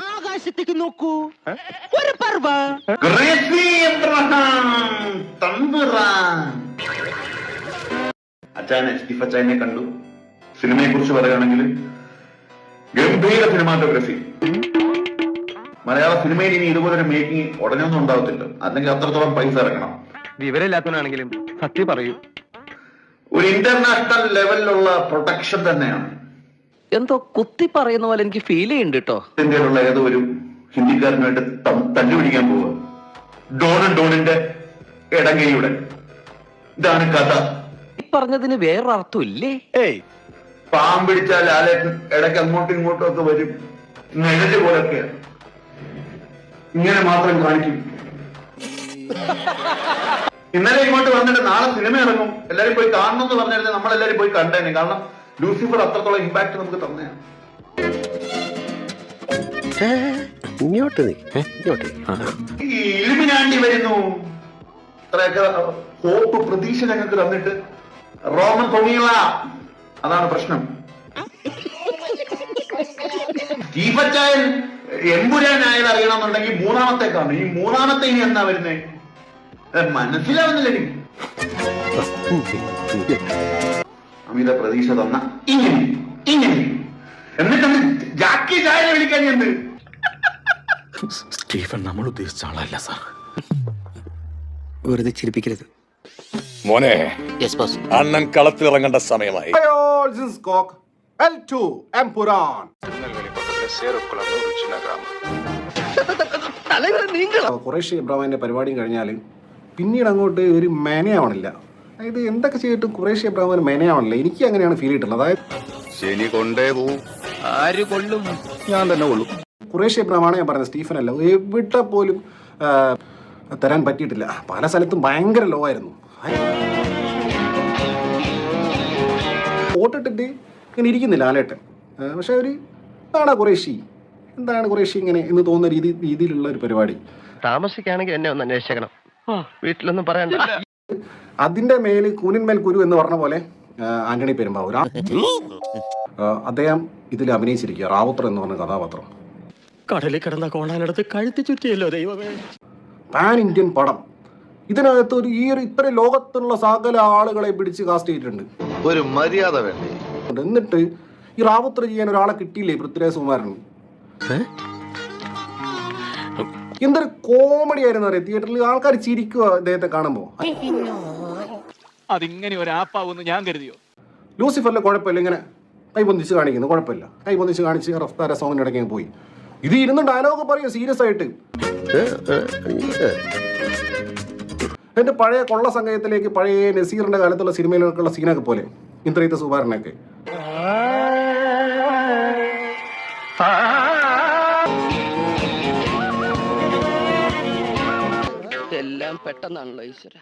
ആകാശത്തേക്ക് നോക്കൂ, ഒരു പർവ. അച്ചായനെ സ്റ്റീഫ് അച്ചായനെ കണ്ടു. സിനിമയെ കുറിച്ച് പറയുകയാണെങ്കിൽ ഗംഭീര സിനിമാറ്റോഗ്രഫി. മലയാള സിനിമയിൽ ഇനി ഇതുപോലൊരു മേക്കിംഗ് ഉടനെയൊന്നും ഉണ്ടാവത്തില്ല. അല്ലെങ്കിൽ അത്രത്തോളം പൈസ ഇറക്കണം. വിവരമില്ലാത്തവനാണെങ്കിലും സത്യം പറയൂ. ഒരു ഇന്റർനാഷണൽ ലെവലിലുള്ള പ്രൊട്ടക്ഷൻ തന്നെയാണ്. എന്തോ കുത്തി പറയുന്ന പോലെ എനിക്ക് ഫീൽ ചെയ്യുന്നുണ്ട് കേട്ടോ. ഇന്ത്യയിലുള്ള ഏതോ ഒരു ഹിന്ദിക്കാരനുമായിട്ട് തല്ലുപിടിക്കാൻ പോവുക. ഡോണിന്റെ ഇടങ്കയുടെ. ഇതാണ് കഥ. ഈ പറഞ്ഞതിന് വേറൊരർത്ഥം ഇല്ലേ? പാമ്പിടിച്ചാൽ ലാലേട്ടൻ ഇടയ്ക്ക് അങ്ങോട്ടും ഇങ്ങോട്ടും ഒക്കെ വരും. നിഴല് പോലൊക്കെയാണ്. ഇങ്ങനെ മാത്രം കാണിക്കും. ഇന്നലെ ഇങ്ങോട്ട് വന്നിട്ട് നാളെ സിനിമ ഇറങ്ങും, എല്ലാരും പോയി കാണണം എന്ന് പറഞ്ഞാൽ നമ്മളെല്ലാരും പോയി കണ്ടേനെ. കാരണം ലൂസിഫർ അത്രത്തോളം ഇമ്പാക്ട് നമുക്ക് തന്നെയാണ്. ഈ ഇലുമിനാണ്ടി വരുന്നു, ഇത്രയൊക്കെ ഹോപ്പ് പ്രതീക്ഷ ഞങ്ങൾക്ക് തന്നിട്ട് റോമൻ പൊങ്ങിയില്ല. അതാണ് പ്രശ്നം. സ്റ്റീഫച്ചായൻ എമ്പുരാനായത് അറിയണമെന്നുണ്ടെങ്കിൽ മൂന്നാമത്തേക്കാണ്. ഈ മൂന്നാമത്തെ ഇനി എന്നാ വരുന്നേ മനസ്സിലാവുന്നില്ല എനിക്ക്. അമിത പ്രതീക്ഷ തന്ന ഇങ്ങനെ എന്നിട്ടൊന്ന് ജാക്കി ചായനെ വിളിക്കാൻ എന്ത്? സ്റ്റീഫൻ നമ്മൾ ഉദ്ദേശിച്ച ആളല്ല സാർ. വെറുതെ ചിരിപ്പിക്കരുത് മോനെ. അണ്ണൻ കളത്തിലിറങ്ങേണ്ട സമയമായി. ഖുറൈഷി ഇബ്രാഹിമിന്റെ പരിപാടിയും കഴിഞ്ഞാൽ പിന്നീട് അങ്ങോട്ട് ഒരു മേനയാവണില്ല. അതായത് എന്തൊക്കെ ചെയ്തിട്ടും ഖുറൈഷി ഇബ്രാഹിമിന് മേനയാവണില്ല. എനിക്ക് അങ്ങനെയാണ് ഫീൽ ചെയ്തിട്ടുള്ളത്. അതായത് ശനി കൊണ്ടേ പോവും. ആര് കൊള്ളും? ഞാൻ തന്നെ കൊള്ളും. ഖുറൈഷി ഇബ്രാഹിമാണ് ഞാൻ പറഞ്ഞത്, സ്റ്റീഫൻ അല്ല. എവിടെ പോലും തരാൻ പറ്റിയിട്ടില്ല. പല സ്ഥലത്തും ഭയങ്കര ലോ ആയിരുന്നു. വോട്ടിട്ടിട്ട് ഇങ്ങനെ ഇരിക്കുന്നില്ല ലാലേട്ടൻ. പക്ഷെ ഒരു എന്താണ് ഖുറൈഷി ഇങ്ങനെ എന്ന് തോന്നുന്ന രീതിയിലുള്ള ഒരു പരിപാടി. താമസിക്കുകയാണെങ്കിൽ എന്നെ ഒന്ന് അന്വേഷിക്കണം. വീട്ടിലൊന്നും പറയണ്ട. അതിന്റെ മേല് കൂനിന്മേൽ കുരു എന്ന് പറഞ്ഞ പോലെ ആന്റണി പെരുമ്പാവൂർ അദ്ദേഹം ഇതിൽ അഭിനയിച്ചിരിക്കുക. റാവുത്തർ എന്ന് പറഞ്ഞ കഥാപാത്രം. കടലിൽ കിടന്ന കോണാനടുത്ത് കഴുത്തി ചുറ്റിയല്ലോ ദൈവമേ. പാൻ ഇന്ത്യൻ പടം. ഇതിനകത്ത് ഇത്ര ലോകത്തുള്ള സകല ആളുകളെ പിടിച്ച് കാസ്റ്റ് ചെയ്തിട്ടുണ്ട്. ഒരു മര്യാദ വേണ്ടേ? എന്നിട്ട് ഈ റാവുത്തർ ചെയ്യാൻ ഒരാളെ കിട്ടിയില്ലേ പൃഥ്വിരാജ് സുകുമാരന്? എന്തൊരു കോമഡി ആയിരുന്നു അറിയാം. തിയേറ്ററിൽ ആൾക്കാർ ചിരിക്കുക അദ്ദേഹത്തെ കാണുമ്പോ. അതിങ്ങനെ ഒരു ആപ്പാവുമെന്ന് ഞാൻ കരുതിയോ? ലൂസിഫറിലെ കുഴപ്പമില്ല, ഇങ്ങനെ കൈ പൊന്തിച്ച് കാണിക്കുന്നു, കുഴപ്പമില്ല. കൈ പൊന്തിച്ച് കാണിച്ച് റഫ്താര സോങ്ങിന്റെ ഇടയ്ക്ക് പോയി. ഇത് ഇരുന്ന് ഡയലോഗ് പറയും സീരിയസ് ആയിട്ട്. എന്റെ പഴയ കൊള്ള സംഘത്തിലേക്ക്, പഴയ നസീറിന്റെ കാലത്തുള്ള സിനിമയിലേക്കുള്ള സീനൊക്കെ പോലെ ഇന്ദ്രജിത്ത് സുകുമാരനൊക്കെ. എല്ലാം പെട്ടെന്നാണല്ലോ ഈശ്വര.